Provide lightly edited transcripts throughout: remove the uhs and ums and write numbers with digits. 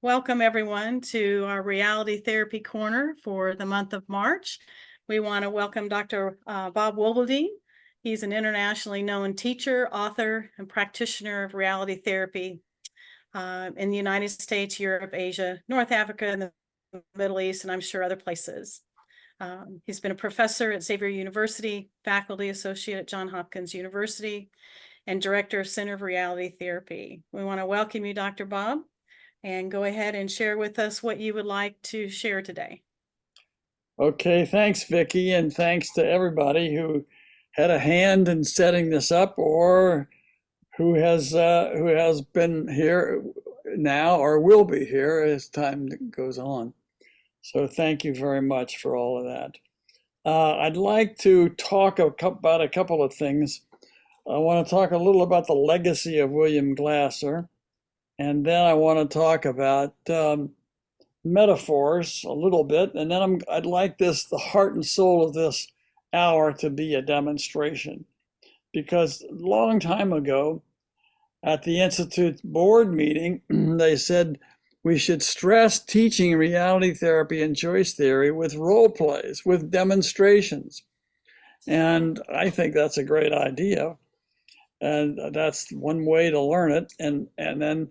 Welcome everyone to our Reality Therapy Corner for the month of March. We want to welcome Dr. Bob Wobelding. He's an internationally known teacher, author, and practitioner of reality therapy in the United States, Europe, Asia, North Africa, and the Middle East, and I'm sure other places. He's been a professor at Xavier University, faculty associate at Johns Hopkins University, and director of Center of Reality Therapy. We want to welcome you, Dr. Bob, and go ahead and share with us what you would like to share today. Okay, thanks, Vicki, and thanks to everybody who had a hand in setting this up or who has been here now or will be here as time goes on. So thank you very much for all of that. I'd like to talk about a couple of things. I want to talk a little about the legacy of William Glasser, and then I want to talk about metaphors a little bit, and then I'd like the heart and soul of this hour to be a demonstration. Because a long time ago at the Institute board meeting, they said we should stress teaching reality therapy and choice theory with role plays, with demonstrations. And I think that's a great idea. And that's one way to learn it. And then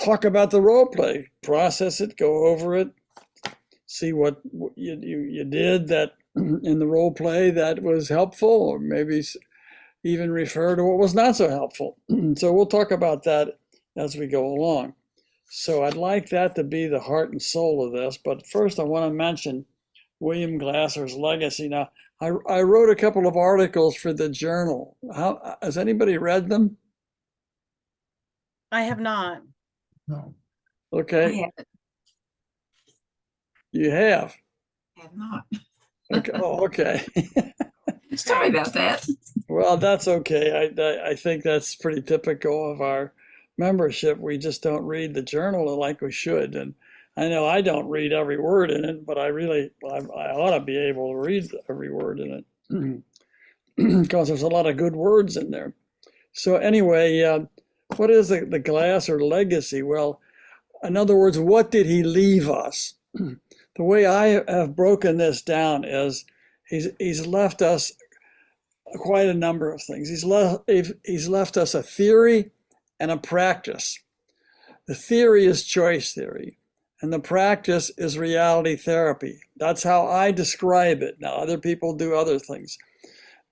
talk about the role play, process it, go over it, see what you did that in the role play that was helpful, or maybe even refer to what was not so helpful. So we'll talk about that as we go along. So I'd like that to be the heart and soul of this. But first, I want to mention William Glasser's legacy. Now, I wrote a couple of articles for the journal. Has anybody read them? I have not. No, Okay. I haven't. You have? Have not. Okay. Oh, okay. Sorry about that. Well, that's okay. I think that's pretty typical of our membership. We just don't read the journal like we should. And I know I don't read every word in it, but I ought to be able to read every word in it because there's a lot of good words in there. So anyway, what is the Glasser legacy? Well, in other words, what did he leave us? The way I have broken this down is he's left us quite a number of things. He's left us a theory and a practice. The theory is choice theory, and the practice is reality therapy. That's how I describe it. Now, other people do other things,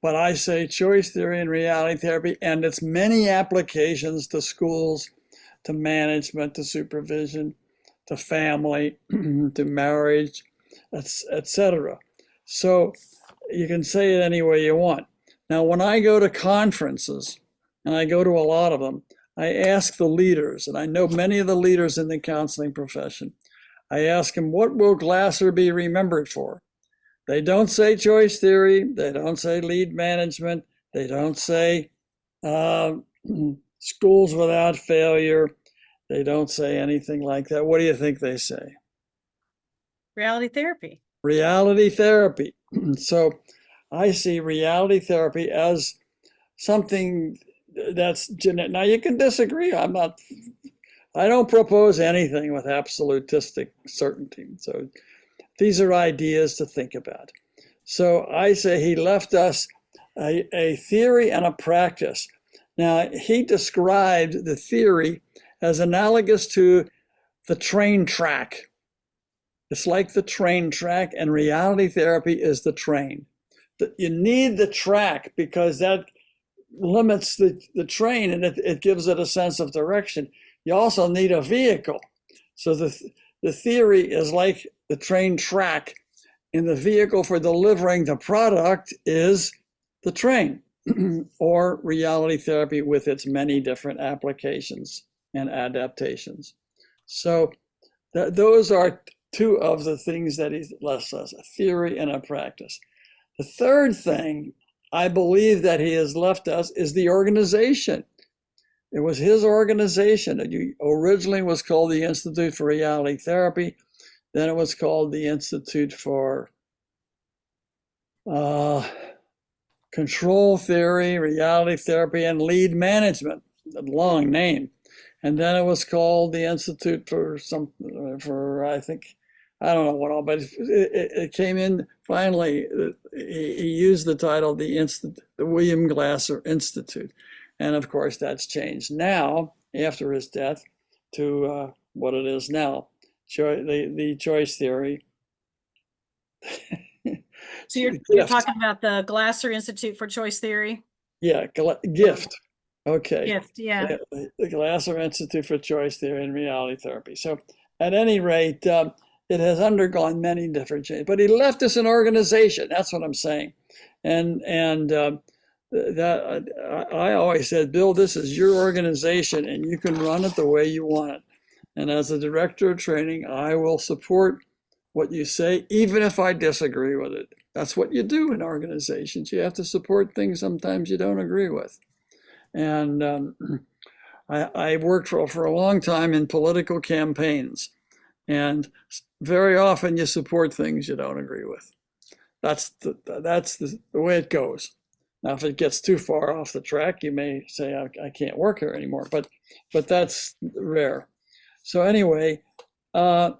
but I say choice theory and reality therapy, and its many applications to schools, to management, to supervision, to family, to marriage, etc. So you can say it any way you want. Now, when I go to conferences, and I go to a lot of them, I ask the leaders, and I know many of the leaders in the counseling profession, I ask them, what will Glasser be remembered for? They don't say choice theory, they don't say lead management, they don't say schools without failure, they don't say anything like that. What do you think they say? Reality therapy. Reality therapy. So I see reality therapy as something that's genetic. Now you can disagree. I don't propose anything with absolutistic certainty. So these are ideas to think about. So I say he left us a theory and a practice. Now he described the theory as analogous to the train track. It's like the train track, and reality therapy is the train. You need the track because that limits the train, and it gives it a sense of direction. You also need a vehicle. So the theory is like the train track, and the vehicle for delivering the product is the train or reality therapy with its many different applications and adaptations. So those are two of the things that he left us, a theory and a practice. The third thing I believe that he has left us is the organization. It was his organization. It originally was called the Institute for Reality Therapy. Then it was called the Institute for Control Theory, Reality Therapy, and Lead Management. A long name. And then it was called the Institute for I think, I don't know what all, but it came in finally. He used the title, the William Glasser Institute. And of course, that's changed now after his death to what it is now, the choice theory. So you're talking about the Glasser Institute for Choice Theory? Yeah, GIFT. Okay. GIFT, yeah. The Glasser Institute for Choice Theory and Reality Therapy. So at any rate, it has undergone many different changes, but he left us an organization. That's what I'm saying. And that I always said, Bill, this is your organization and you can run it the way you want it. And as a director of training, I will support what you say, even if I disagree with it. That's what you do in organizations. You have to support things sometimes you don't agree with. And I worked for a long time in political campaigns. And very often you support things you don't agree with. That's the way it goes. Now, if it gets too far off the track, you may say, I can't work here anymore, but that's rare. So anyway, I'd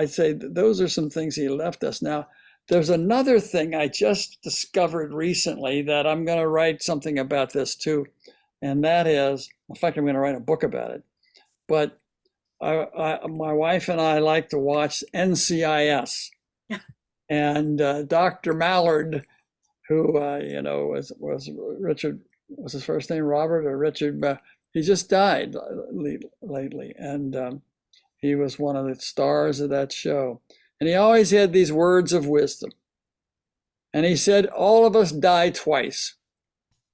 say those are some things he left us. Now, there's another thing I just discovered recently that I'm going to write something about this too. And that is, in fact, I'm going to write a book about it. But my wife and I like to watch NCIS. And Dr. Mallard, who, was Richard, was his first name Robert or Richard? He just died lately. And he was one of the stars of that show. And he always had these words of wisdom. And he said, all of us die twice.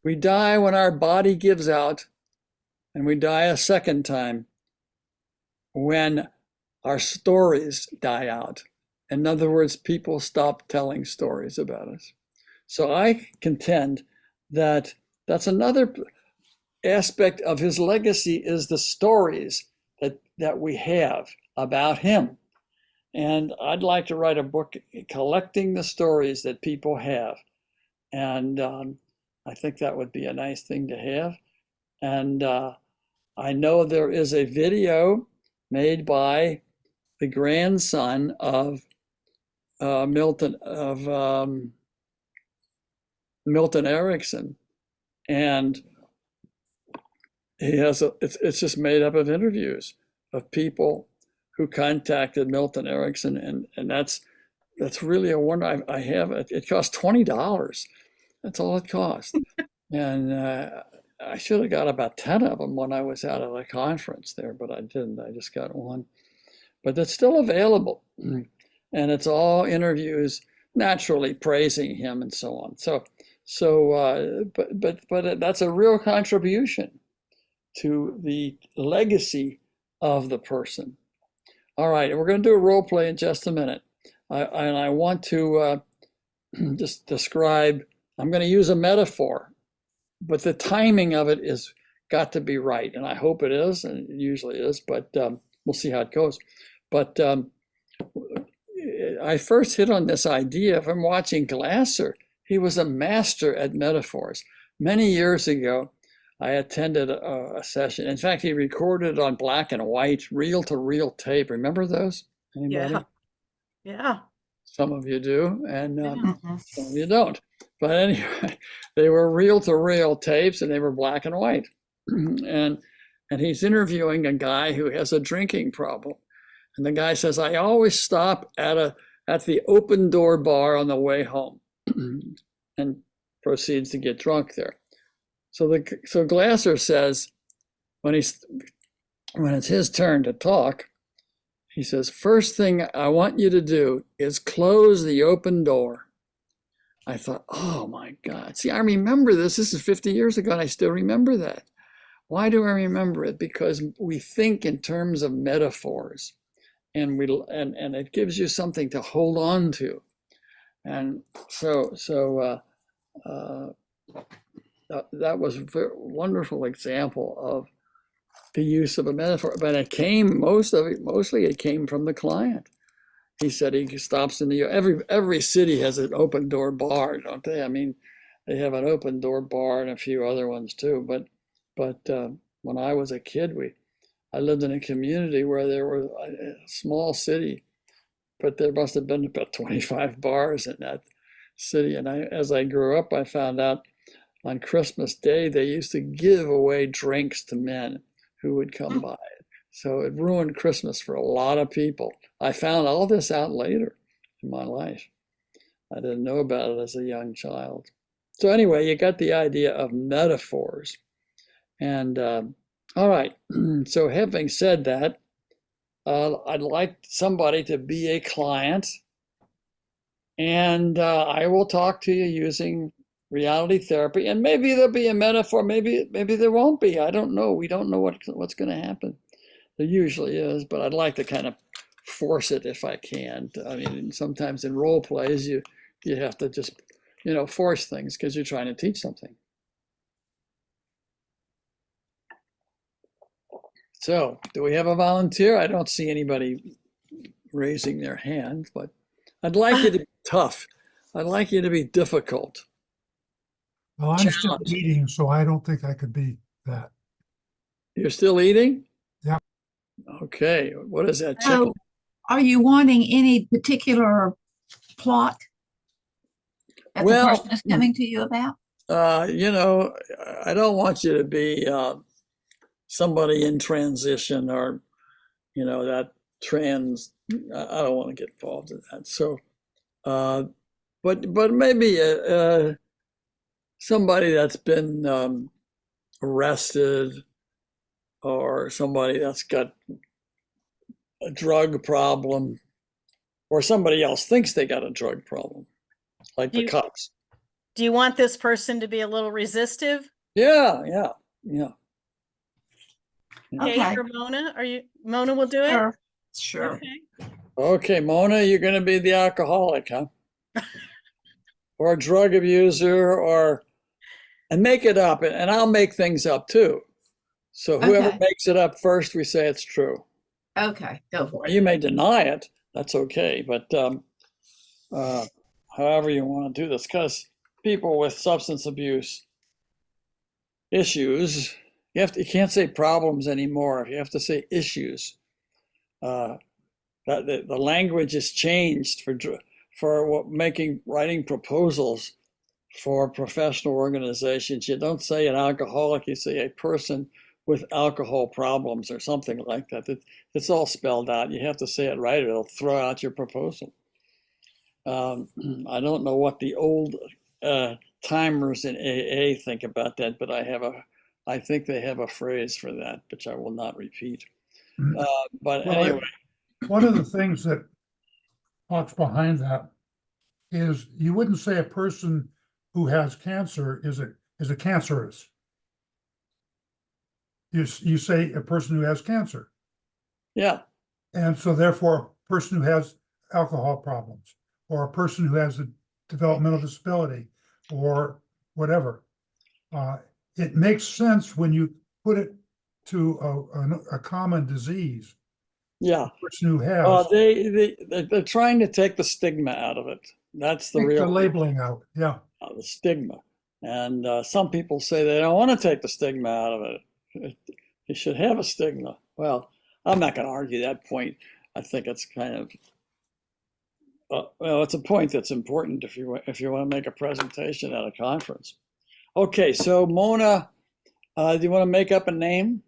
We die when our body gives out, and we die a second time when our stories die out. In other words, people stop telling stories about us. So I contend that that's another aspect of his legacy, is the stories that we have about him. And I'd like to write a book collecting the stories that people have. And I think that would be a nice thing to have. And I know there is a video made by the grandson of Milton Erickson, and he has it's just made up of interviews of people who contacted Milton Erickson, and that's really a wonder. I have it. It cost $20. That's all it cost, and I should have got about 10 of them when I was out at a conference there, but I didn't. I just got one. But it's still available, and it's all interviews, naturally praising him and so on. But that's a real contribution to the legacy of the person. All right, we're going to do a role play in just a minute. I want to just describe, I'm going to use a metaphor, but the timing of it is got to be right. And I hope it is, and it usually is, but we'll see how it goes. But I first hit on this idea from watching Glasser. He was a master at metaphors. Many years ago, I attended a session. In fact, he recorded on black and white, reel-to-reel tape. Remember those? Anybody? Yeah. Some of you do, and Mhm. some of you don't. But anyway, they were reel-to-reel tapes, and they were black and white. and he's interviewing a guy who has a drinking problem. And the guy says, I always stop at the open door bar on the way home, and proceeds to get drunk there. So Glasser says, when it's his turn to talk, he says, first thing I want you to do is close the open door. I thought, oh my God. See, I remember this. This is 50 years ago, and I still remember that. Why do I remember it? Because we think in terms of metaphors, and it gives you something to hold on to. And that was a very wonderful example of the use of a metaphor, but mostly it came from the client. He said he stops in every city has an open door bar, don't they? I mean, they have an open door bar and a few other ones too, but when I was a kid, I lived in a community where there was a small city, but there must have been about 25 bars in that city. And as I grew up, I found out on Christmas Day, they used to give away drinks to men who would come by. So it ruined Christmas for a lot of people. I found all this out later in my life. I didn't know about it as a young child. So anyway, you got the idea of metaphors. And all right, so having said that, I'd like somebody to be a client, and I will talk to you using reality therapy, and maybe there'll be a metaphor, maybe there won't be. I don't know. We don't know what's going to happen. There usually is, but I'd like to kind of force it if I can. I mean, sometimes in role plays, you have to just, force things because you're trying to teach something. So, do we have a volunteer? I don't see anybody raising their hand, but I'd like you to be tough. I'd like you to be difficult. Well, I'm still Challenge. eating, so I don't think I could be that. You're still eating? Yeah. Okay. What is that, chicken? So, are you wanting any particular plot that Well, the person is coming to you about? I don't want you to be somebody in transition or, that trans. I don't want to get involved in that. So, but maybe somebody that's been arrested, or somebody that's got a drug problem, or somebody else thinks they got a drug problem, like the cops. Do you want this person to be a little resistive? Yeah. Kate Okay. or Mona? Mona will do it? Sure. Okay. Okay, Mona, you're going to be the alcoholic, huh? Or a drug abuser, and make it up, and I'll make things up too. So whoever Okay. makes it up first, we say it's true. Okay, go for it. You may deny it, that's okay, but however you want to do this, because people with substance abuse issues, you can't say problems anymore. You have to say issues. The language has changed for writing proposals for professional organizations. You don't say an alcoholic, you say a person with alcohol problems or something like that. It's all spelled out. You have to say it right, or it'll throw out your proposal. I don't know what the old timers in AA think about that, but I think they have a phrase for that, which I will not repeat. But Well, anyway. One of the things that talks behind that is you wouldn't say a person who has cancer is a cancerous. You say a person who has cancer. Yeah. And so therefore, a person who has alcohol problems, or a person who has a developmental disability, or whatever. It makes sense when you put it to a common disease. Yeah. Person who has they're trying to take the stigma out of it. That's the take real the labeling out. Yeah. the stigma. And some people say they don't want to take the stigma out of it. You should have a stigma. Well, I'm not going to argue that point. I think it's kind of it's a point that's important if you want to make a presentation at a conference. Okay, so Mona, do you want to make up a name?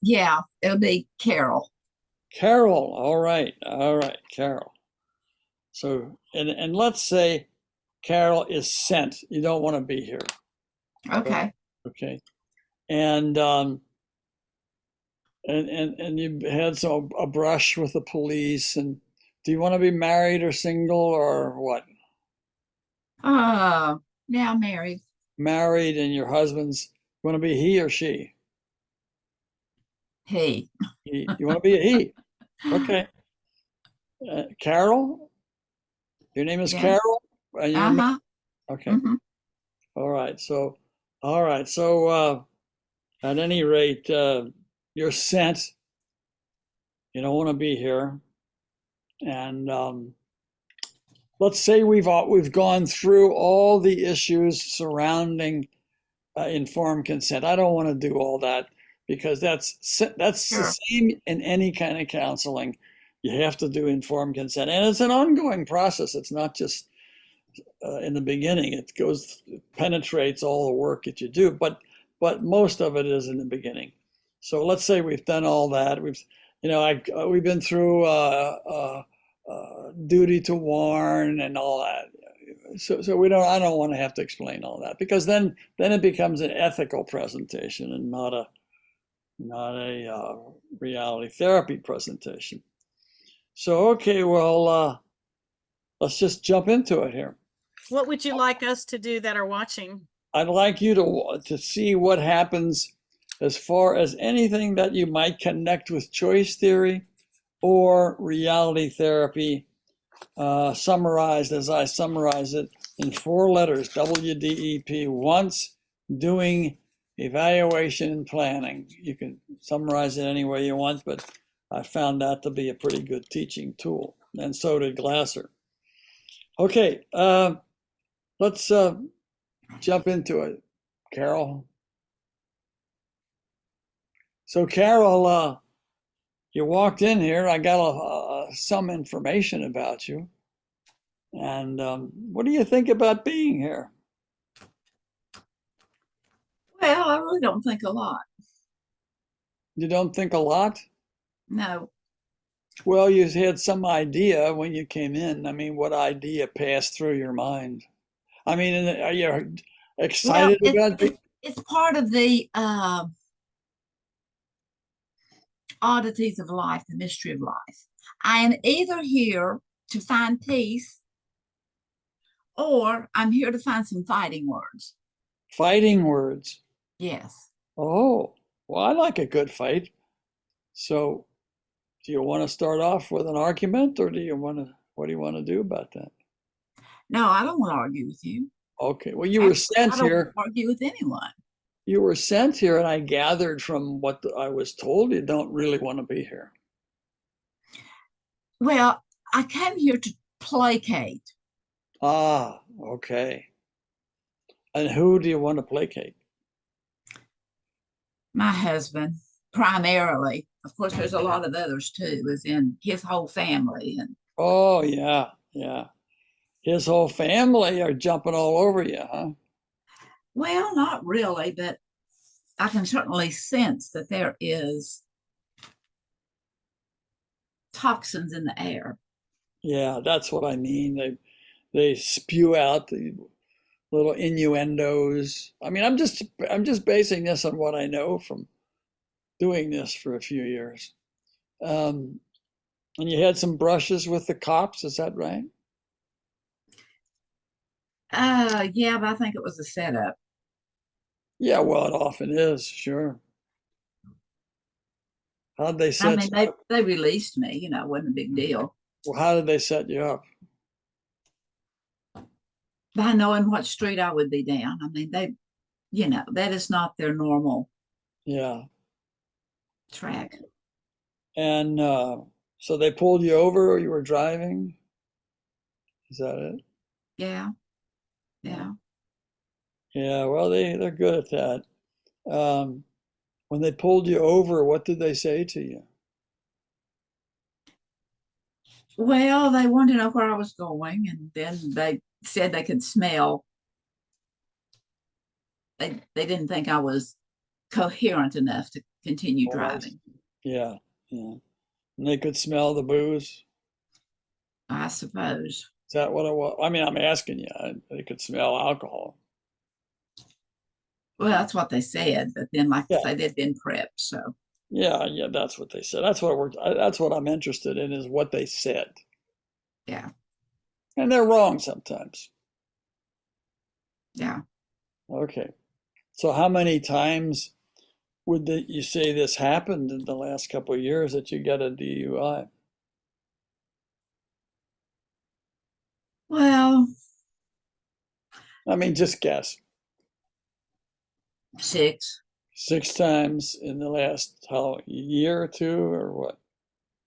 Yeah, it'll be Carol. Carol. All right, Carol. So, and let's say Carol is sent. You don't want to be here. Okay. Okay. And you had a brush with the police. And do you want to be married or single or what? Now married. Married, and your husband's want to be he or she? He. You want to be a he? Okay. Carol? Your name is Yeah. Carol? And you're Uh-huh. okay. Mhm. All right. So at any rate, you're sent. You don't want to be here. And let's say we've gone through all the issues surrounding informed consent. I don't want to do all that because that's the Sure. same in any kind of counseling. You have to do informed consent, and it's an ongoing process. It's not just in the beginning. It penetrates all the work that you do, but most of it is in the beginning. So let's say we've done all that. We've been through duty to warn and all that. So I don't want to have to explain all that because then it becomes an ethical presentation and not a reality therapy presentation. So okay, well, let's just jump into it here. What would you like us to do that are watching? I'd like you to see what happens as far as anything that you might connect with choice theory or reality therapy, summarized as I summarize it in 4 letters, WDEP, once, doing, evaluation, and planning. You can summarize it any way you want, but I found that to be a pretty good teaching tool, and so did Glasser. Okay, let's jump into it, Carol. So Carol, you walked in here. I got some information about you. And what do you think about being here? Well, I really don't think a lot. You don't think a lot? No. Well, you had some idea when you came in. I mean, what idea passed through your mind? I mean, are you excited about it? It's part of the oddities of life, the mystery of life. I am either here to find peace or I'm here to find some fighting words. Fighting words. Yes. Oh, well, I like a good fight. So, do you want to start off with an argument, or what do you want to do about that? No, I don't want to argue with you. Okay. Well, you were sent I don't here. argue with anyone. You were sent here, and I gathered from what I was told you don't really want to be here. Well, I came here to placate. Ah, okay. And who do you want to placate? My husband, primarily. Of course, there's a lot of others too, as in his whole family. And Oh, yeah, yeah. His whole family are jumping all over you, huh? well, not really, but I can certainly sense that there is toxins in the air. Yeah, that's what I mean. They spew out the little innuendos. I mean, I'm just basing this on what I know from doing this for a few years. And you had some brushes with the cops, is that right? Yeah, but I think it was a setup. Yeah, well, it often is, sure. How'd they I set mean, you up? they released me, wasn't a big deal. Well, how did they set you up? By knowing what street I would be down. I mean, that is not their normal Yeah. track. And so they pulled you over or you were driving? Is that it? Yeah. Yeah. Yeah, well, they're good at that. When they pulled you over, what did they say to you? Well, they wanted to know where I was going, and then they said they could smell. They didn't think I was coherent enough to continue Oh, driving. yeah, yeah. And they could smell the booze. I suppose. Is that what it was? I mean, I'm asking you. They could smell alcohol. Well, that's what they said, but then, like Yeah. I say, they'd been prepped, so Yeah, that's what they said. That's what I'm interested in is what they said. yeah, And they're wrong sometimes. yeah. Okay. So how many times would you say this happened in the last couple of years that you got a DUI? Well, I mean, just guess. 6. 6 times in the last year or 2 or what?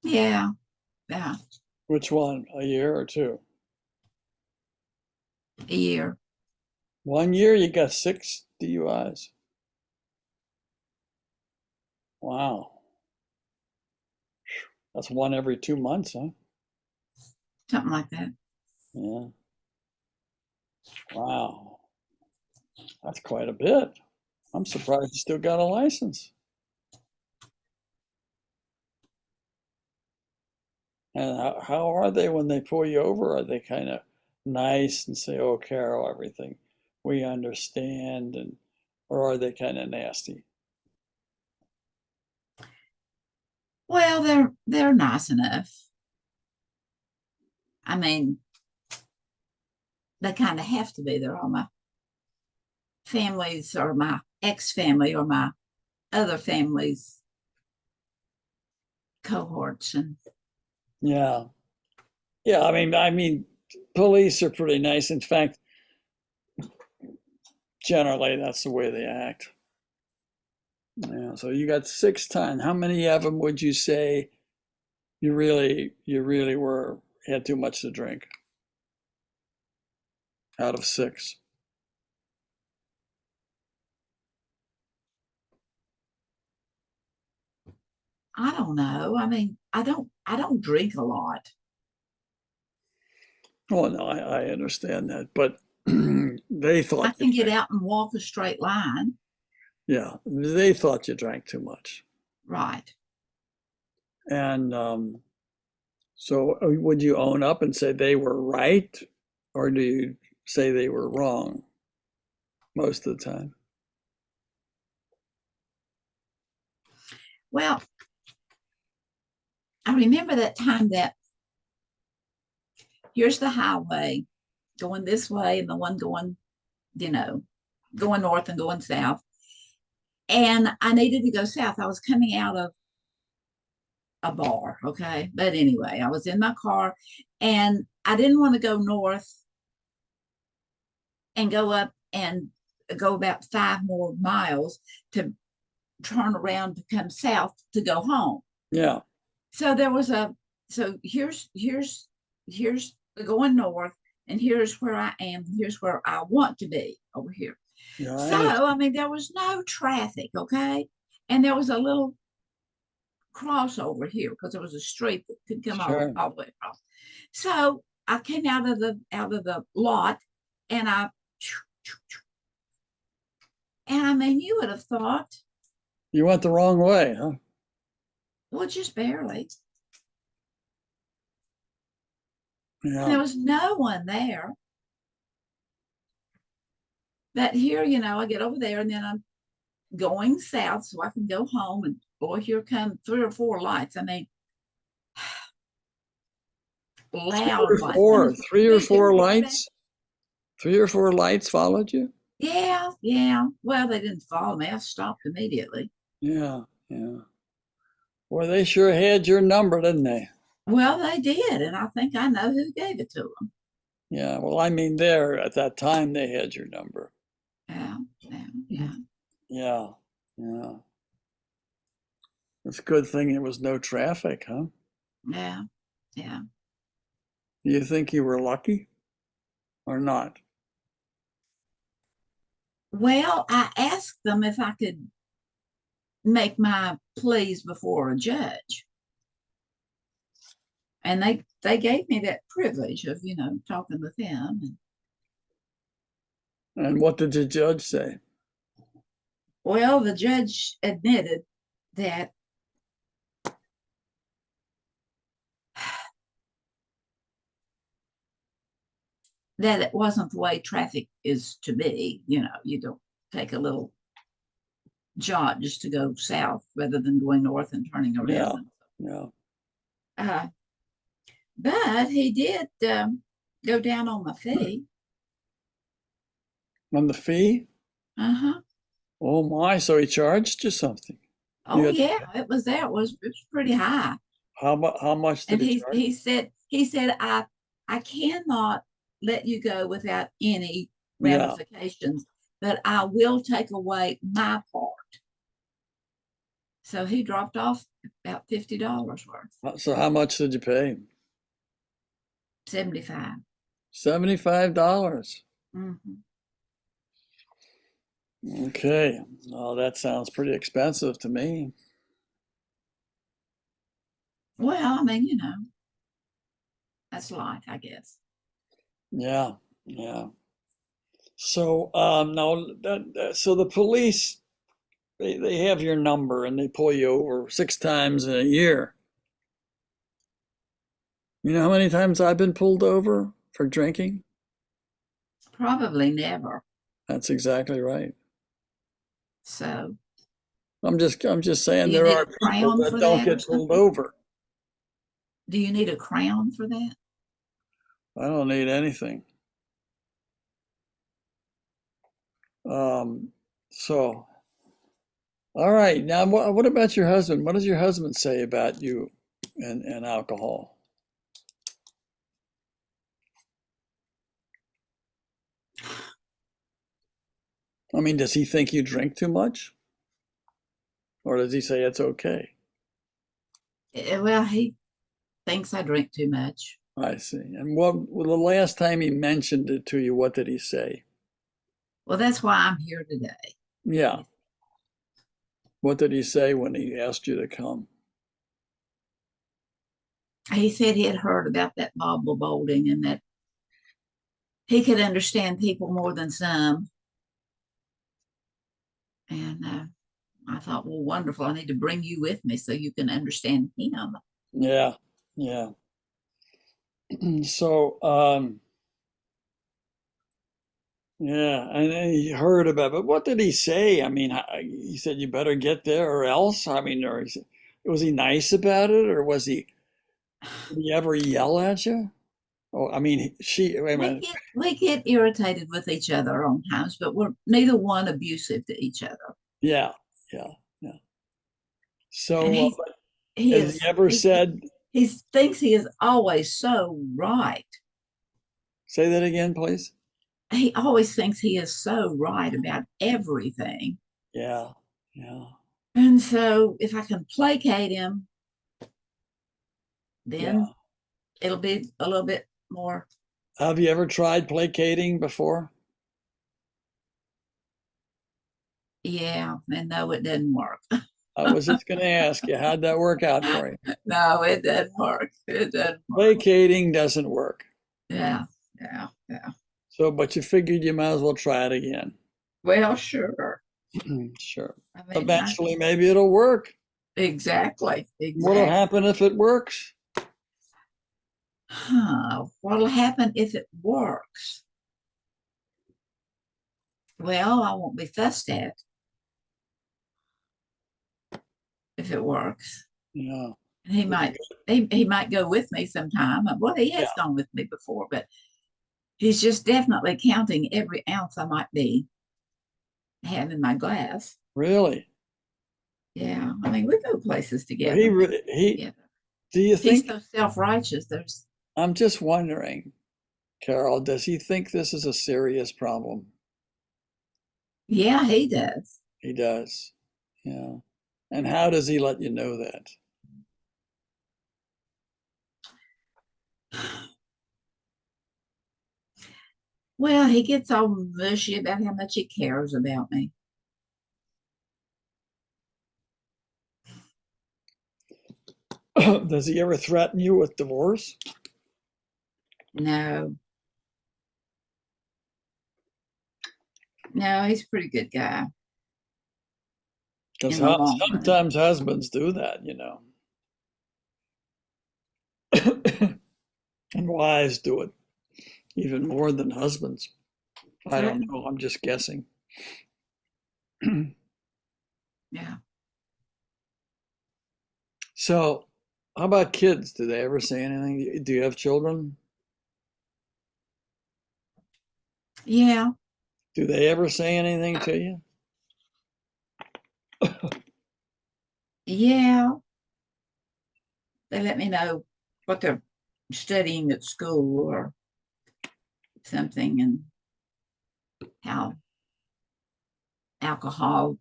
Yeah, yeah, Which one? A year or 2? a year. 1 year, you got 6 DUIs. Wow. That's one every 2 months, huh? something like that. Yeah. Wow. That's quite a bit. I'm surprised you still got a license. And how are they when they pull you over? Are they kind of nice and say, "Oh, Carol, everything we understand," and or are they kind of nasty? Well, they're nice enough. I mean, they kind of have to be. They're all my families or my ex-family or my other families cohorts, and Yeah. Yeah, I mean, police are pretty nice. In fact, generally that's the way they act. Yeah, so you got 6 times. How many of them would you say you really had too much to drink out of 6? I don't know. I mean, I don't drink a lot. Oh, no, I understand that, but they I thought you can get drank. out and walk a straight line. Yeah, they thought you drank too much. Right. And so would you own up and say they were right, or do you say they were wrong most of the time? Well, I remember that time that here's the highway going this way and the one going, going north and going south. And I needed to go south. I was coming out of a bar. Okay. But anyway, I was in my car and I didn't want to go north and go up and go about 5 more miles to turn around to come south to go home. Yeah, So there was here's the going north, and here's where I am, here's where I want to be over here. yeah, I So understand. I mean there was no traffic, okay? And there was a little crossover here because there was a street that could come Sure. all the way across. So I came out of the lot and I mean you would have thought, You went the wrong way, huh? well, just barely. And Yeah, there was no one there. But here, I get over there and then I'm going south so I can go home. And boy, here come 3 or 4 lights. I mean, three loud or lights. And four, it's three or big, four big, big. lights, 3 or 4 lights followed you. Yeah, yeah. Well, they didn't follow me. I stopped immediately. Yeah, yeah. Well, they sure had your number, didn't they? Well, they did. And I think I know who gave it to them. Yeah. Well, I mean, there at that time they had your number. Yeah, yeah, yeah, Yeah, yeah. It's a good thing there was no traffic, huh? yeah, yeah. Do you think you were lucky or not? Well, I asked them if I could make my pleas before a judge. And they gave me that privilege of, talking with him. And, And what did the judge say? well, the judge admitted that it wasn't the way traffic is to be. You don't take a little jog just to go south rather than going north and turning Yeah, around. yeah. Uh, but he did go down on my fee. On the fee? Uh-huh. Oh my, so he charged you something. You Oh had, yeah, it was there. It was pretty high. how much did And he he charge? he said I cannot let you go without any Yeah. ramifications, but I will take away my part. So he dropped off about $50 worth. So how much did you pay? 75. $75. Mm-hmm. Okay. Oh, that sounds pretty expensive to me. Well, I mean, you know, that's life, I guess. Yeah. Yeah. So, now so the police, they have your number and they pull you over 6 times in a year. You know how many times I've been pulled over for drinking? Probably never. That's exactly right. So, I'm just do saying you there need are a people crown that for don't that or get pulled something? over. Do you need a crown for that? I don't need anything. So, all right. Now, what about your husband? What does your husband say about you and alcohol? I mean, does he think you drink too much? Or does he say it's okay? Well, he thinks I drink too much. I see. And well, the last time he mentioned it to you, what did he say? Well, that's why I'm here today. Yeah. What did he say when he asked you to come? He said he had heard about that Bob Bolding and that he could understand people more than some. And I thought, well, wonderful. I need to bring you with me so you can understand him. Yeah. Yeah. So, yeah, and then he heard about, but what did he say? I mean, he said you better get there or else. I mean, was he nice about it, or did he ever yell at you? Oh, I mean, wait a minute. We get irritated with each other on times, but we're neither one abusive to each other. Yeah, yeah, yeah. And So, he has he is ever said, he thinks he is always so right. say that again, please? He always thinks he is so right about everything. Yeah, yeah, And so if I can placate him, yeah. then it'll be a little bit more. Have you ever tried placating before? Yeah, and no, it didn't work. I was just going to ask you, how'd that work out for you? No, it didn't work. It didn't work. Placating doesn't work. Yeah, yeah, yeah. So, but you figured you might as well try it again. Well, sure. Sure. I mean, Eventually, maybe it'll work. exactly, What'll exactly. happen if it works? What'll happen if it works? Well, I won't be fussed at if it works. Yeah. And he might go with me sometime. Well, he Yeah. has gone with me before, but he's just definitely counting every ounce I might be have in my glass. Really? Yeah, I mean, we go places So together. he, do you He's think, so self-righteous. I'm just wondering, Carol, does he think this is a serious problem? Yeah, he does. He does. Yeah. And how does he let you know that? Well, he gets all mushy about how much he cares about me. Does he ever threaten you with divorce? No, no, he's a pretty good guy Because in the long run. sometimes husbands do that, and wives do it even more than husbands. I don't know. I'm just guessing. Yeah. So, how about kids? Do they ever say anything? Do you have children? Yeah. Do they ever say anything to you? Yeah. They let me know what they're studying at school or something and how alcohol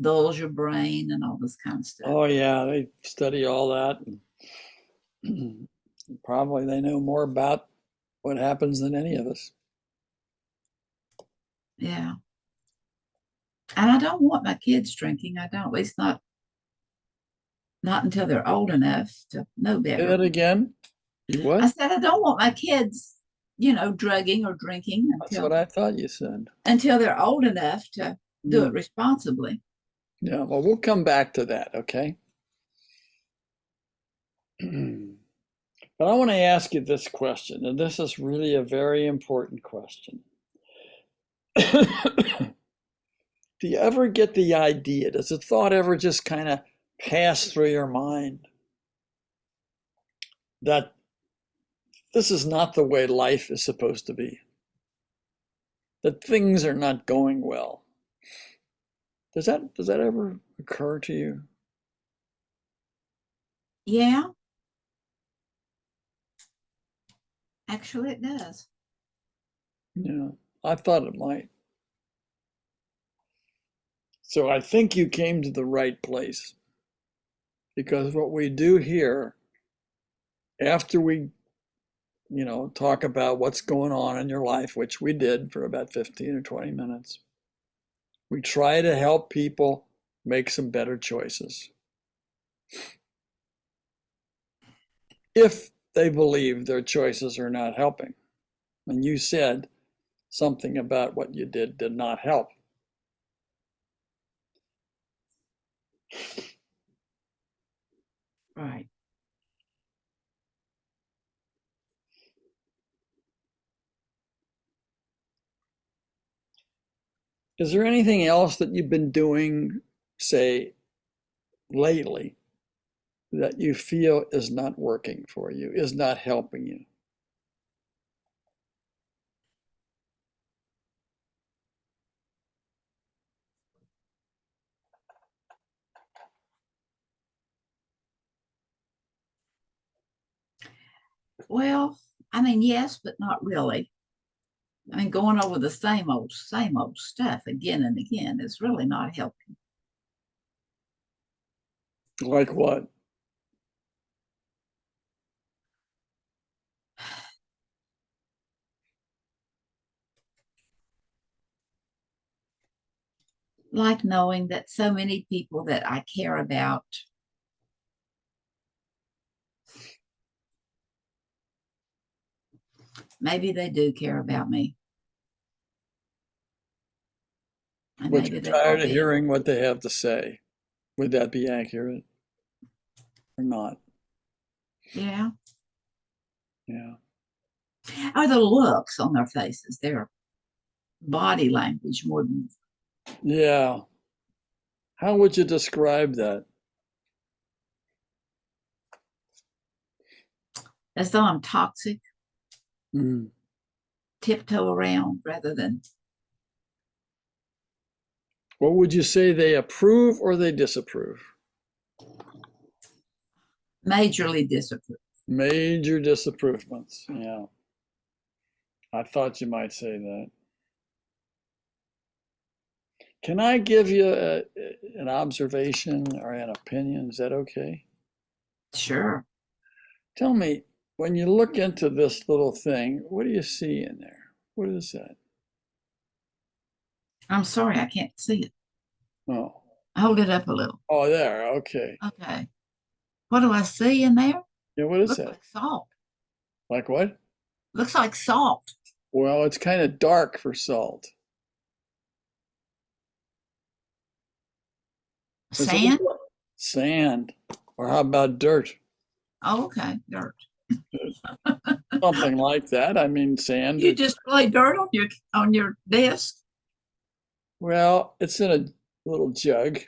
dulls your brain and all this kind of stuff. Oh, yeah, they study all that. And probably they know more about what happens than any of us. Yeah. And I don't want my kids drinking. I don't, at least not until they're old enough to know Say better. that again? You I what? said I don't want my kids, drugging or drinking That's what I thought you said. until they're old enough to do it Mm. responsibly. Yeah, well, we'll come back to that, okay? But I want to ask you this question, and this is really a very important question. Do you ever get the idea? Does the thought ever just kind of pass through your mind that this is not the way life is supposed to be? That things are not going well? Does that ever occur to you? Yeah, actually it does. Yeah, I thought it might. So I think you came to the right place, because what we do here after we talk about what's going on in your life, which we did for about 15 or 20 minutes, we try to help people make some better choices if they believe their choices are not helping. And you said something about what you did not help. Right. Is there anything else that you've been doing, say, lately, that you feel is not working for you, is not helping you? Well, I mean, yes, but not really. I mean, going over the same old stuff again and again is really not helping. Like what? Like knowing that so many people that I care about maybe they do care about me. And But maybe you're they are tired of being, hearing what they have to say. Would that be accurate or not? yeah. Yeah. Or the looks on their faces, their body language more than Yeah. How would you describe that? as though I'm toxic, Mm. tiptoe around rather than What would you say, they approve or they disapprove? majorly disapprove. Major disapprovements. Yeah. I thought you might say that. Can I give you an observation or an opinion? Is that okay? Sure. Tell me, when you look into this little thing, what do you see in there? What is that? I'm sorry, I can't see it. Oh, Hold it up a little. oh, there. Okay. Okay. What do I see in there? Yeah, what is Looks that? like salt. Like what? Looks like salt. Well, it's kind of dark for salt. It's a Sand? little sand. Or how about dirt? Oh, okay. Dirt. Something like that. I mean, sand. You just lay dirt on your desk. Well, it's in a little jug.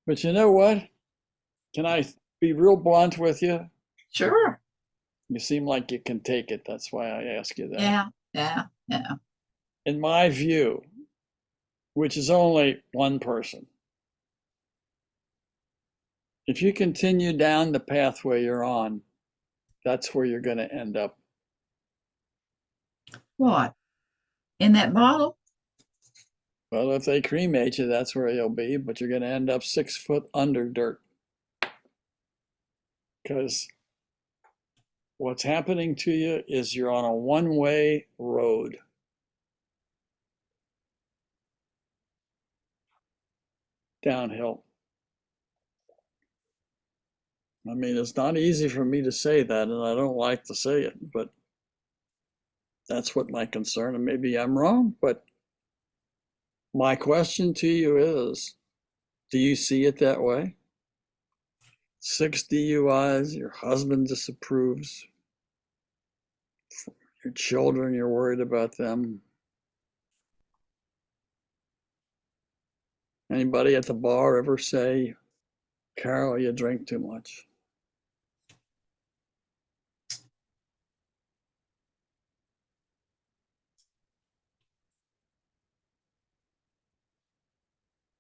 But you know what? Can I be real blunt with you? Sure. You seem like you can take it. That's why I ask you that. Yeah. In my view, which is only one person, if you continue down the pathway you're on, that's where you're going to end up. What? In that bottle? Well, if they cremate you, that's where you'll be, but you're going to end up 6 foot under dirt. Because what's happening to you is you're on a one-way road. downhill. I mean, it's not easy for me to say that, and I don't like to say it, but that's what my concern, and maybe I'm wrong, but my question to you is, do you see it that way? 6 DUIs, your husband disapproves, your children, you're worried about them. Anybody at the bar ever say, Carol, you drink too much?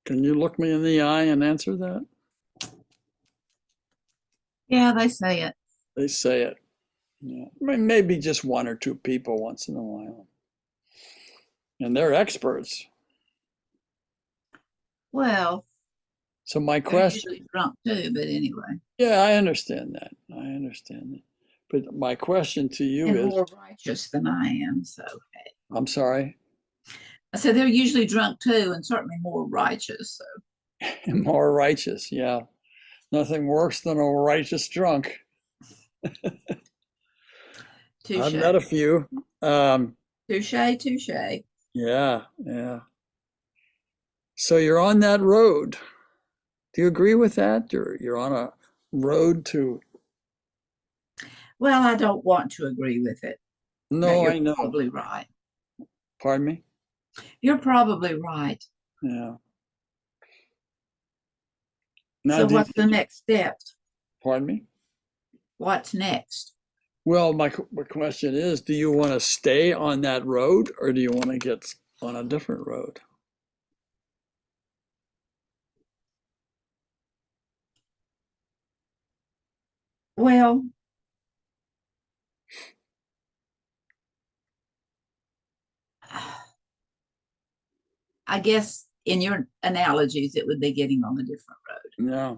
Can you look me in the eye and answer that? Yeah, they say it. They say it. Yeah. I mean, maybe just 1 or 2 people once in a while. And they're experts. Well, So my they're question, usually drunk too, but anyway. yeah, I understand that. I understand that. But my question to you And is, more righteous than I am, so hey. I'm sorry, I said they're usually drunk too, and certainly more righteous. So more righteous. Yeah. Nothing worse than a righteous drunk. I've met a touche, few. touche, touche. Yeah, yeah. So you're on that road. Do you agree with that? You're on a road to, Well, I don't want to agree with it, but no, you're I know. probably right. Pardon me? You're probably right. Yeah. Now, So what's the next step? pardon me? What's next? Well, my question is, do you want to stay on that road or do you want to get on a different road? Well, I guess in your analogies, it would be getting on a different road. Yeah.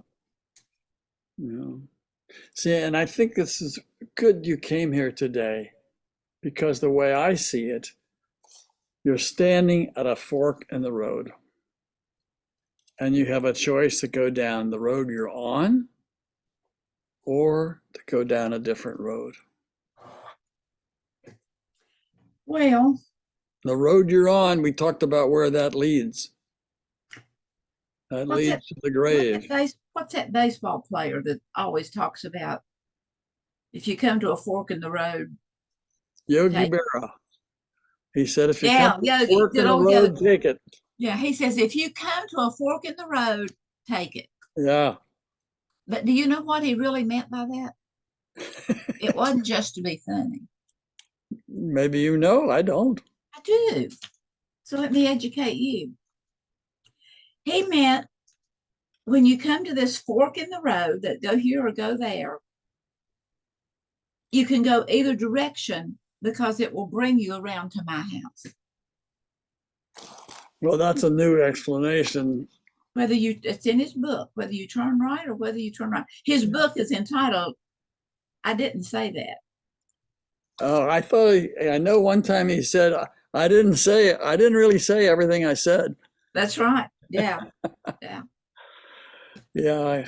Yeah. See, and I think this is good you came here today because the way I see it, you're standing at a fork in the road and you have a choice to go down the road you're on or to go down a different road. Well, The road you're on, we talked about where that leads. That What's leads that- to the grave. what's that baseball player that always talks about if you come to a fork in the road? Yogi Take- Berra. He said, if you Yeah, come to a Yogi, fork in good the old road, Yogi. take it. Yeah, he says if you come to a fork in the road, take it. Yeah. But do you know what he really meant by that? It wasn't just to be funny. Maybe you know, I don't. I do. So let me educate you. He meant when you come to this fork in the road that go here or go there, you can go either direction because it will bring you around to my house. Well, that's a new explanation. It's in his book, whether you turn right or whether you turn right. His book is entitled, I didn't say that. Oh, I know one time he said, I didn't really say everything I said. That's right. Yeah. Yeah. Yeah.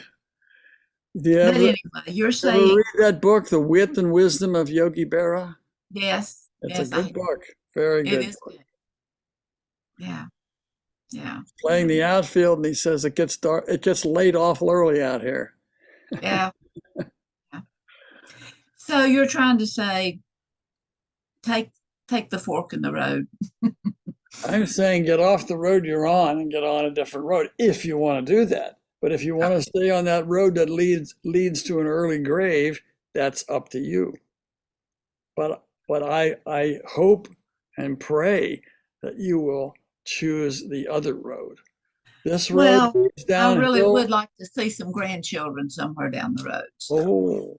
Do you But ever anyway, you're saying, read that book, The Wit and Wisdom of Yogi Berra? yes. It's yes, a good book. Very it good is book. good. Yeah. Yeah. Playing the outfield, and he says it gets late awful early out here. Yeah. Yeah. So you're trying to say, take the fork in the road. I'm saying get off the road you're on and get on a different road if you want to do that. But if you want to stay on that road that leads to an early grave, that's up to you. But I hope and pray that you will choose the other road. This road Well, leads I downhill. really would like to see some grandchildren somewhere down the road. So, Oh,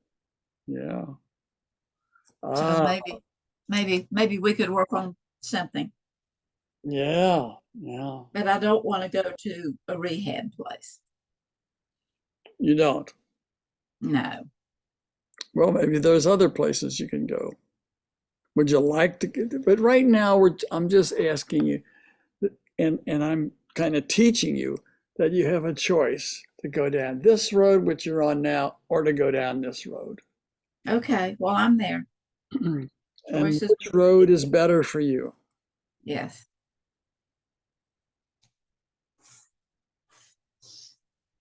yeah. Ah, maybe we could work on something. yeah, yeah. But I don't want to go to a rehab place. You don't. No. Well, maybe there's other places you can go. Would you like to get, but right now I'm just asking you, and I'm kind of teaching you that you have a choice to go down this road, which you're on now, or to go down this road. Okay, well, I'm there. And Choices. which road is better for you? Yes.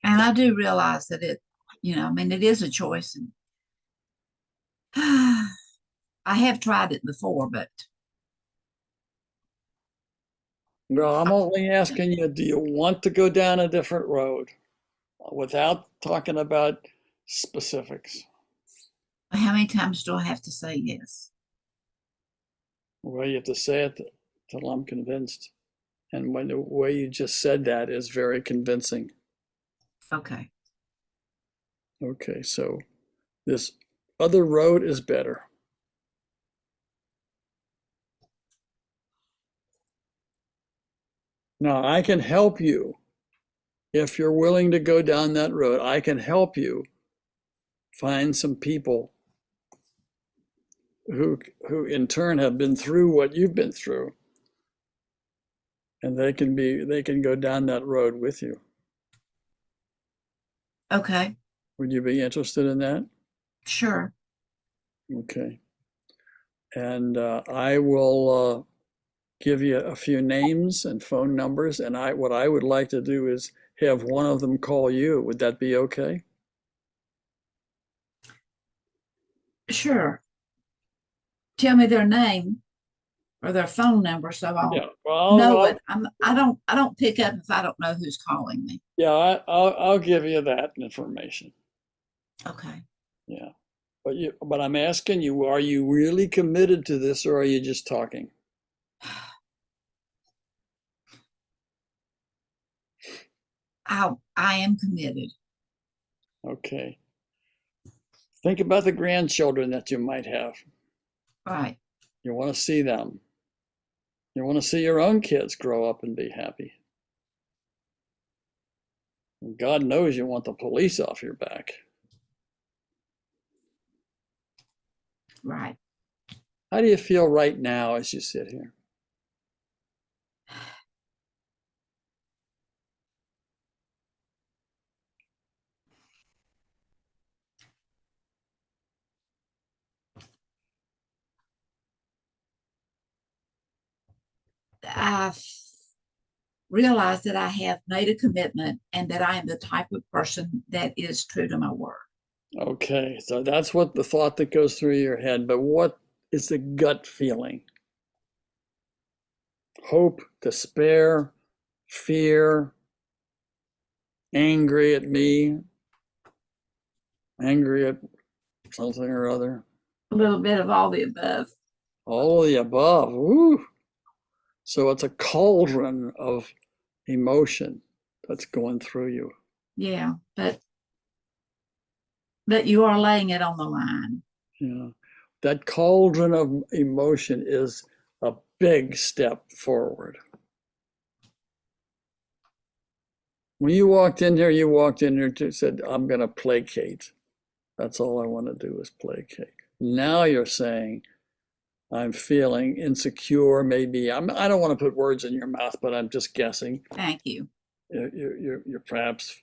And I do realize that I mean, it is a choice. And I have tried it before, but Well, I'm only asking you, do you want to go down a different road without talking about specifics? how many times do I have to say yes? Well, you have to say it till I'm convinced. And when the way you just said that is very convincing. Okay. Okay, so this other road is better. Now, I can help you if you're willing to go down that road. I can help you find some people who in turn have been through what you've been through, and they can go down that road with you. Okay. Would you be interested in that? Sure. Okay. And I will give you a few names and phone numbers, and what I would like to do is have one of them call you. Would that be okay? Sure. Tell me their name or their phone number so I'll Yeah. Well, know it. I don't pick up if I don't know who's calling me. yeah, I'll give you that information. Okay. Yeah. But I'm asking you, are you really committed to this, or are you just talking? I am committed. Okay. Think about the grandchildren that you might have. Right. You want to see them. You want to see your own kids grow up and be happy. And God knows you want the police off your back. Right. How do you feel right now as you sit here? I've realized that I have made a commitment and that I am the type of person that is true to my word. Okay, so that's what the thought that goes through your head, but what is the gut feeling? Hope, despair, fear, angry at me, angry at something or other. A little bit of all the above. All of the above. Woo. So it's a cauldron of emotion that's going through you. Yeah, but you are laying it on the line. Yeah. That cauldron of emotion is a big step forward. When you walked in here and said, I'm going to placate. That's all I want to do is placate. Now you're saying, I'm feeling insecure, maybe. I don't want to put words in your mouth, but I'm just guessing. Thank you. You're perhaps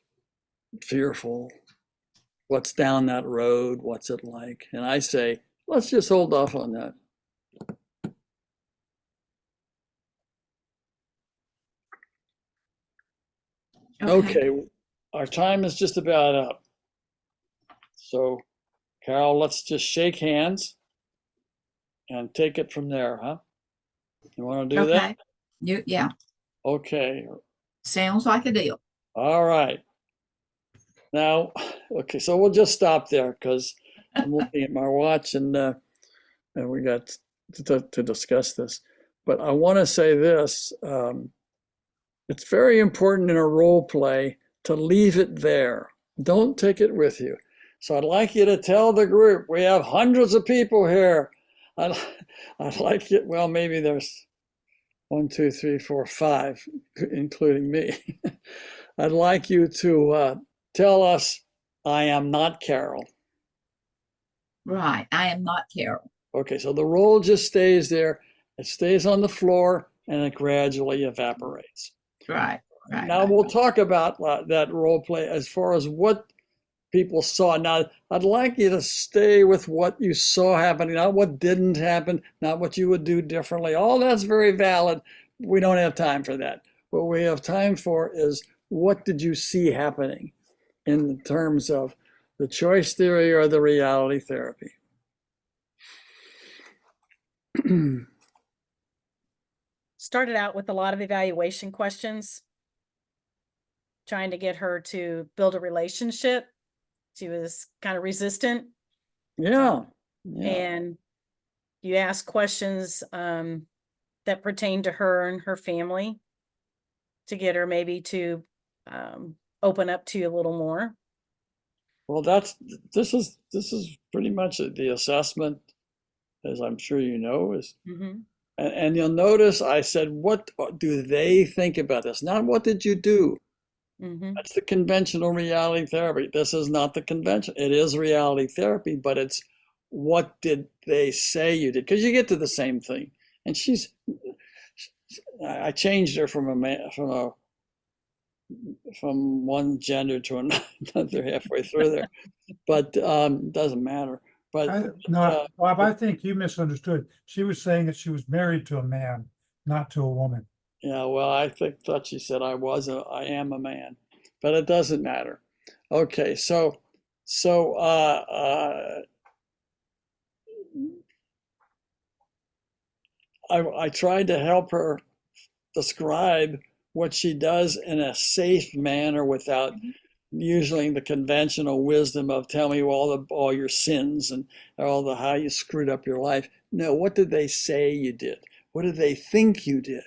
fearful. What's down that road? What's it like? And I say, let's just hold off on that. Okay, our time is just about up. So, Carol, let's just shake hands and take it from there, huh? You want to do that? Yeah. Okay. Sounds like a deal. All right. Now, okay, so we'll just stop there because I'm looking at my watch and we got to discuss this. But I want to say this. It's very important in a role play to leave it there. Don't take it with you. So I'd like you to tell the group, we have hundreds of people here. I'd like you, well, maybe there's 1, 2, 3, 4, 5, including me. I'd like you to tell us, I am not Carol. Right. I am not Carol. Okay, so the role just stays there. It stays on the floor and it gradually evaporates. Right. now we'll talk about that role play as far as what people saw. Now, I'd like you to stay with what you saw happening, not what didn't happen, not what you would do differently. All that's very valid. We don't have time for that. What we have time for is what did you see happening in terms of the choice theory or the reality therapy? Started out with a lot of evaluation questions, trying to get her to build a relationship. She was kind of resistant, Yeah. and you ask questions that pertain to her and her family to get her maybe to open up to you a little more. Well, this is pretty much the assessment, as I'm sure you know, is. Mhm. And you'll notice I said, what do they think about this? Not what did you do? Mhm. That's the conventional reality therapy. This is not the convention. It is reality therapy, but it's what did they say you did? Because you get to the same thing. And I changed her from a man, from one gender to another halfway through there, but doesn't matter. But No, Bob, I think you misunderstood. She was saying that she was married to a man, not to a woman. yeah, well, thought she said I am a man, but it doesn't matter. Okay, so I tried to help her describe what she does in a safe manner without using the conventional wisdom of tell me all your sins and how you screwed up your life. No, what did they say you did? What did they think you did?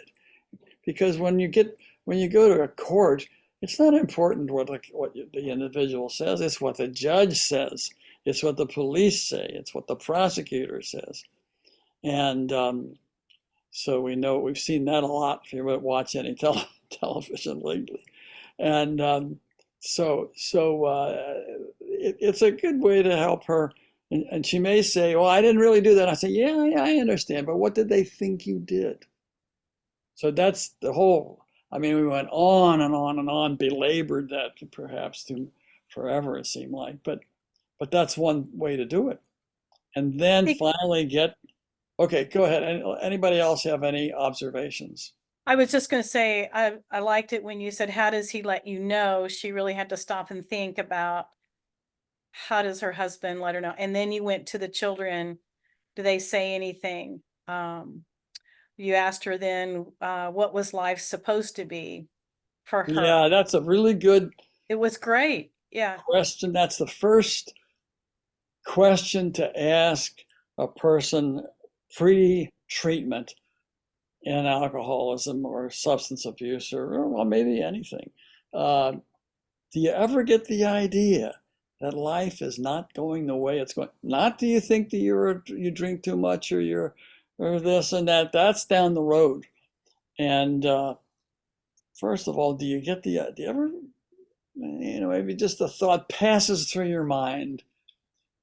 Because when you go to a court, it's not important what the individual says. It's what the judge says. It's what the police say. It's what the prosecutor says. And so we've seen that a lot if you watch any television lately. And it's a good way to help her. And she may say, well, I didn't really do that. I say, yeah, I understand. But what did they think you did? So that's the whole, I mean, we went on and on and on, belabored that perhaps to forever, it seemed like. But that's one way to do it. And then finally okay, go ahead. Anybody else have any observations? I was just going to say, I liked it when you said, how does he let you know? She really had to stop and think about how does her husband let her know? And then you went to the children. Do they say anything? You asked her then, what was life supposed to be for her? Yeah, that's a really good It was great. Yeah. question. That's the first question to ask a person pre-treatment in alcoholism or substance abuse or well, maybe anything. Do you ever get the idea that life is not going the way it's going? Not do you think that you drink too much or this and that? That's down the road. And first of all, do you ever, maybe just the thought passes through your mind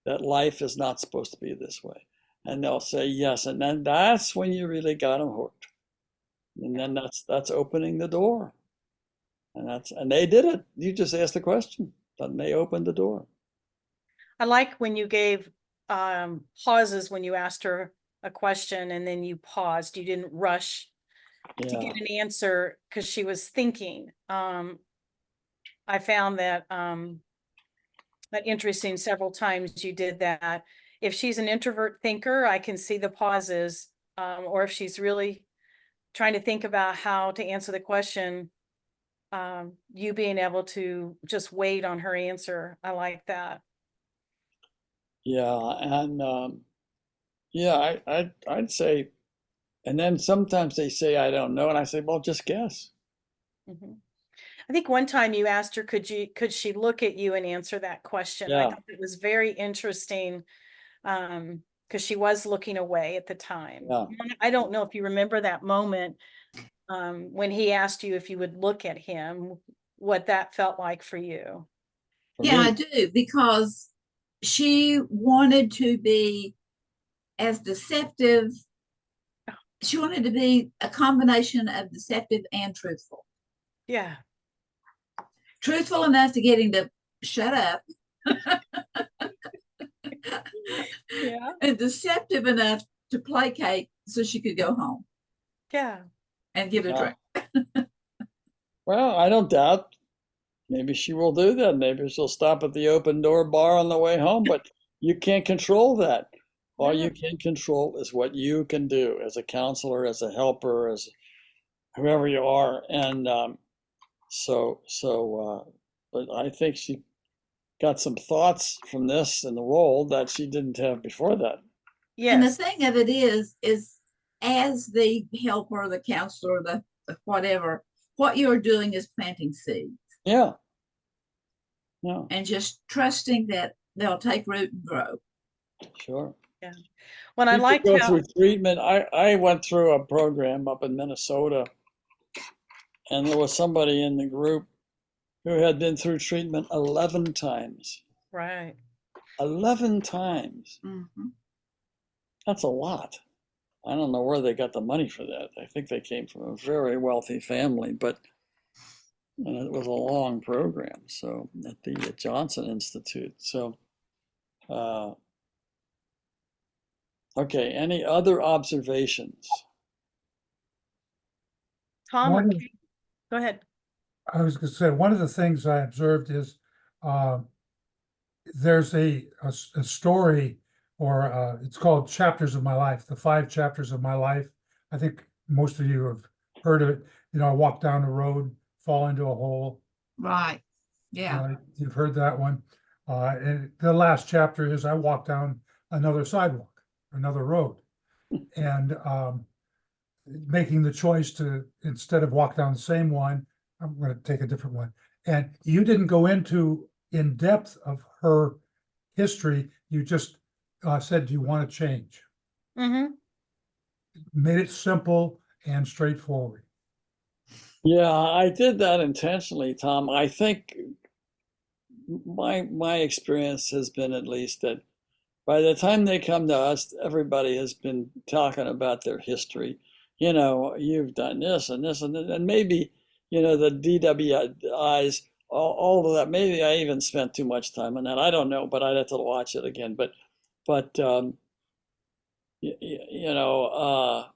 that life is not supposed to be this way? And they'll say yes. And then that's when you really got them hooked. And then that's opening the door. And they did it. You just asked the question, and they opened the door. I like when you gave pauses when you asked her a question and then you paused. You didn't rush to get an answer because she was thinking. I found that interesting. Several times you did that. If she's an introvert thinker, I can see the pauses, or if she's really trying to think about how to answer the question, you being able to just wait on her answer. I like that. Yeah, and I'd say, and then sometimes they say I don't know, and I say, well, just guess. Mm-hmm. I think one time you asked her, could she look at you and answer that question? Yeah. I thought it was very interesting, because she was looking away at the time. Yeah. I don't know if you remember that moment when he asked you if you would look at him, what that felt like for you. Yeah, I do, because she wanted to be as deceptive. She wanted to be a combination of deceptive and truthful. Yeah. truthful enough to get him to shut up, Yeah. and deceptive enough to placate so she could go home Yeah. and give it a Yeah. drink. Well, I don't doubt. Maybe she will do that. Maybe she'll stop at the open door bar on the way home, but you can't control that. All No. you can control is what you can do as a counselor, as a helper, as whoever you are. And but I think she got some thoughts from this and the role that she didn't have before that. And the Yes. thing of it is as the helper, the counselor, the whatever, what you're doing is planting seeds Yeah. Yeah, and just trusting that they'll take root and grow. sure. Yeah. When I People liked go how, through treatment. I went through a program up in Minnesota, and there was somebody in the group who had been through treatment 11 times. right. 11 times. Mhm. That's a lot. I don't know where they got the money for that. I think they came from a very wealthy family, but and it was a long program. So at the Johnson Institute. So, okay. Any other observations? Tom or One of- Kate? Go ahead. I was gonna say, one of the things I observed is, there's a story, or, it's called Chapters of My Life, the 5 chapters of my life. I think most of you have heard of it. You know, I walk down the road, fall into a hole. Right. Yeah. You've heard that one. And the last chapter is I walk down another sidewalk, another road. And, making the choice to, instead of walk down the same one, I'm gonna take a different one. And you didn't go into in depth of her history, you just, said, do you want to change? Mm-hmm. Made it simple and straightforward. Yeah, I did that intentionally, Tom. I think my experience has been at least that by the time they come to us, everybody has been talking about their history. You know, you've done this and this and this, and maybe, you know, the DWIs, all of that. Maybe I even spent too much time on that. I don't know, but I'd have to watch it again. But you know,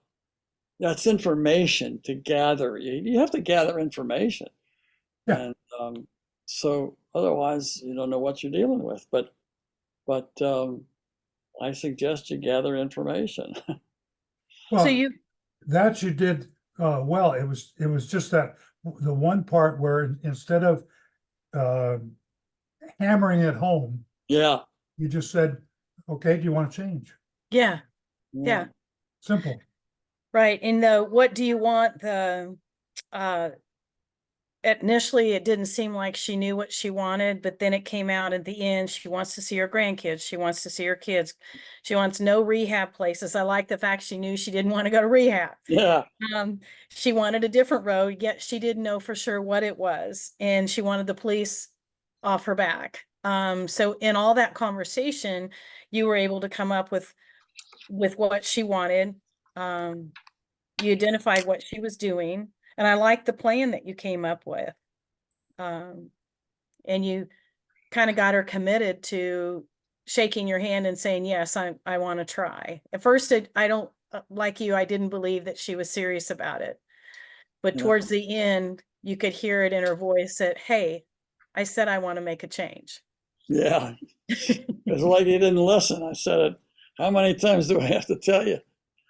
that's information to gather. You have to gather information. Yeah. And so otherwise you don't know what you're dealing with. But I suggest you gather information. So Well, you, that you did, well. It was just that the one part where instead of, uh, hammering it home, Yeah. you just said, okay, do you want to change? yeah, yeah, Simple. right. And the, what do you want, the, initially it didn't seem like she knew what she wanted, but then it came out at the end. She wants to see her grandkids. She wants to see her kids. She wants no rehab places. I like the fact she knew she didn't want to go to rehab. Yeah. She wanted a different road, yet she didn't know for sure what it was. And she wanted the police off her back. So in all that conversation, you were able to come up with what she wanted. You identified what she was doing, and I like the plan that you came up with. And you kind of got her committed to shaking your hand and saying, yes, I want to try. At first, I don't, like you, I didn't believe that she was serious about it. But Yeah. towards the end, you could hear it in her voice that, hey, I said I want to make a change. Yeah. It's like you didn't listen. I said it. How many times do I have to tell you?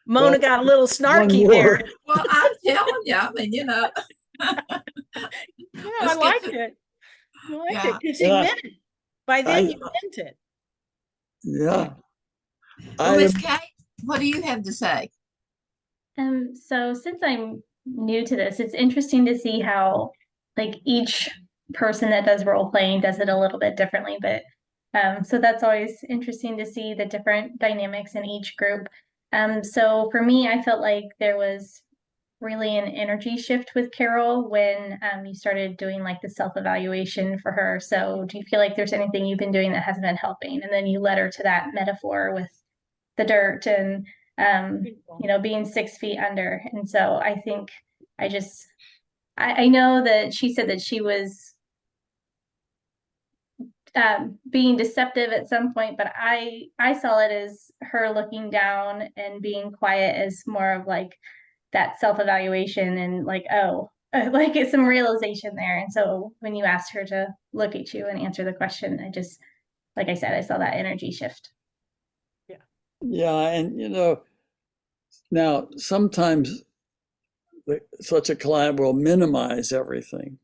Mona Well, got a little snarky one there. word. Well, I'm telling you, I mean, you know. Yeah, I Let's get liked to- it. I liked Yeah. it because you Yeah. meant it. By then, I- you meant it. Yeah. Well, I Miss Kate, what do you have to say? So since I'm new to this, it's interesting to see how like each person that does role playing does it a little bit differently. But so that's always interesting to see the different dynamics in each group. So for me, I felt like there was really an energy shift with Carol when you started doing like the self-evaluation for her. So do you feel like there's anything you've been doing that hasn't been helping? And then you led her to that metaphor with the dirt and you know, being 6 feet under. And so I think I know that she said that she was being deceptive at some point, but I saw it as her looking down and being quiet as more of like that self-evaluation and like, oh, like it's some realization there. And so when you asked her to look at you and answer the question, I just, like I said, I saw that energy shift. Yeah, and now sometimes such a client will minimize everything,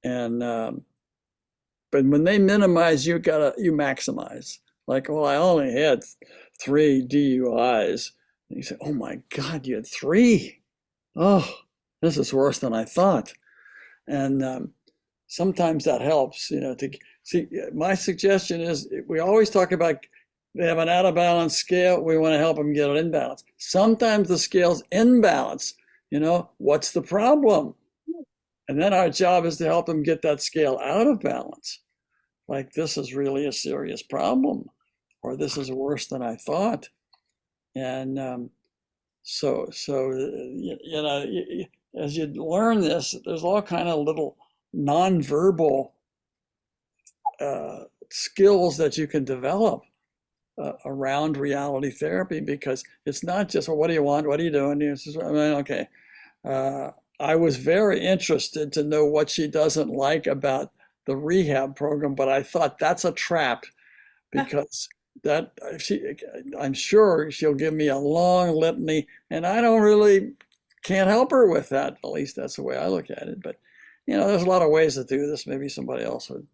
and but when they minimize, you maximize. Like, well, I only had 3 DUIs. And you say, oh my God, you had 3? Oh, this is worse than I thought. And sometimes that helps, to see. My suggestion is we always talk about they have an out of balance scale. We want to help them get it in balance. Sometimes the scale's in balance. What's the problem? And then our job is to help them get that scale out of balance. Like, this is really a serious problem, or this is worse than I thought. And so as you learn this, there's all kind of little nonverbal skills that you can develop around reality therapy, because it's not just, well, what do you want? What are you doing? Okay. I was very interested to know what she doesn't like about the rehab program, but I thought that's a trap, because I'm sure she'll give me a long litany, and I can't help her with that. At least that's the way I look at it. But there's a lot of ways to do this. Maybe somebody else would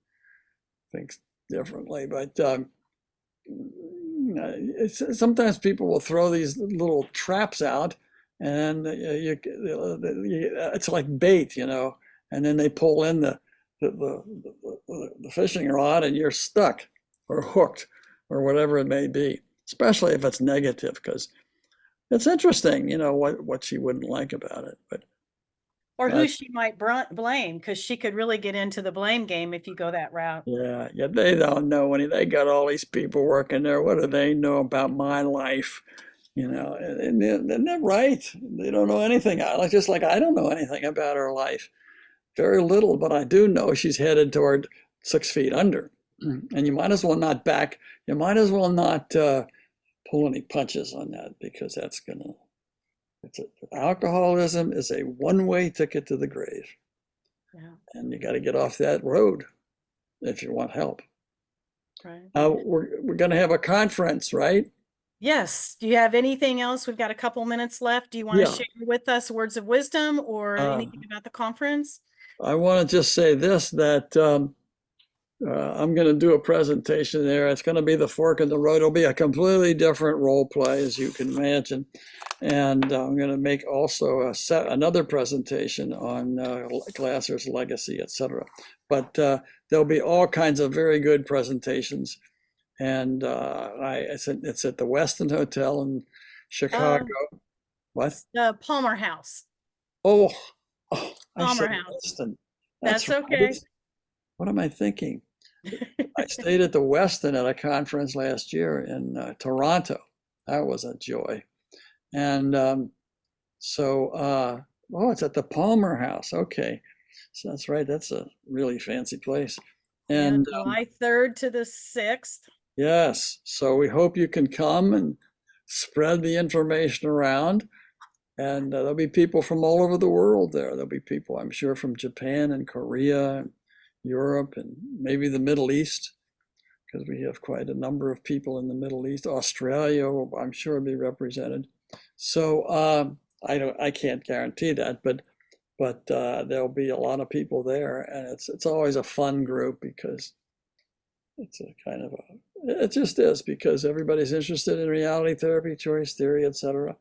think differently. But sometimes people will throw these little traps out, and it's like bait, and then they pull in the fishing rod, and you're stuck or hooked or whatever it may be, especially if it's negative, because it's interesting, what she wouldn't like about it. Or who she might blame, because she could really get into the blame game if you go that route. Yeah, they don't know they got all these people working there. What do they know about my life? And they're right. They don't know anything. Just like I don't know anything about her life. Very little, but I do know she's headed toward 6 feet under. And you might as well not pull any punches on that, because alcoholism is a one-way ticket to the grave. Yeah. And you got to get off that road if you want help. Right. We're going to have a conference, right? Yes. Do you have anything else? We've got a couple minutes left. Do you want to Yeah. share with us words of wisdom or anything about the conference? I want to just say this, that I'm going to do a presentation there. It's going to be the fork in the road. It'll be a completely different role play, as you can imagine. And I'm going to make also another presentation on Glasser's legacy, etc. But there'll be all kinds of very good presentations. And it's at the Westin Hotel in Chicago. What? The Palmer House. Oh, I Palmer said House. Westin. That's right. okay. What am I thinking? I stayed at the Westin at a conference last year in Toronto. That was a joy. And it's at the Palmer House. Okay. So that's right. That's a really fancy place. And July 3rd to the 6th. Yes. So we hope you can come and spread the information around. And there'll be people from all over the world there. There'll be people, I'm sure, from Japan and Korea, and Europe, and maybe the Middle East, because we have quite a number of people in the Middle East. Australia, I'm sure, will be represented. So I can't guarantee that, but there'll be a lot of people there, and it's always a fun group, because it's a kind of it just is, because everybody's interested in reality therapy, choice theory, etc.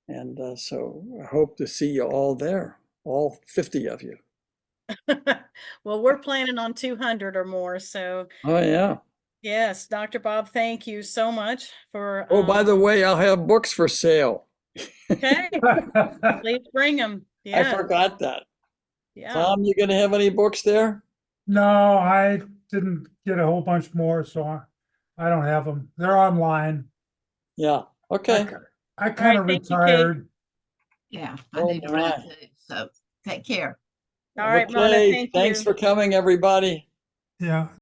And so I hope to see you all there, all 50 of you. Well, we're planning on 200 or more. So, Oh, yeah. yes, Dr. Bob, thank you so much for. Oh, by the way, I'll have books for sale. Okay, please bring them. I forgot that. Yeah. Tom, you going to have any books there? No, I didn't get a whole bunch more, so I don't have them. They're online. Yeah. Okay. I kind of thank you, Kate. retired. Yeah, I Oh, need to run my. too. So take care. All right, Mona, Okay. thank Thanks you. for coming, everybody. Yeah.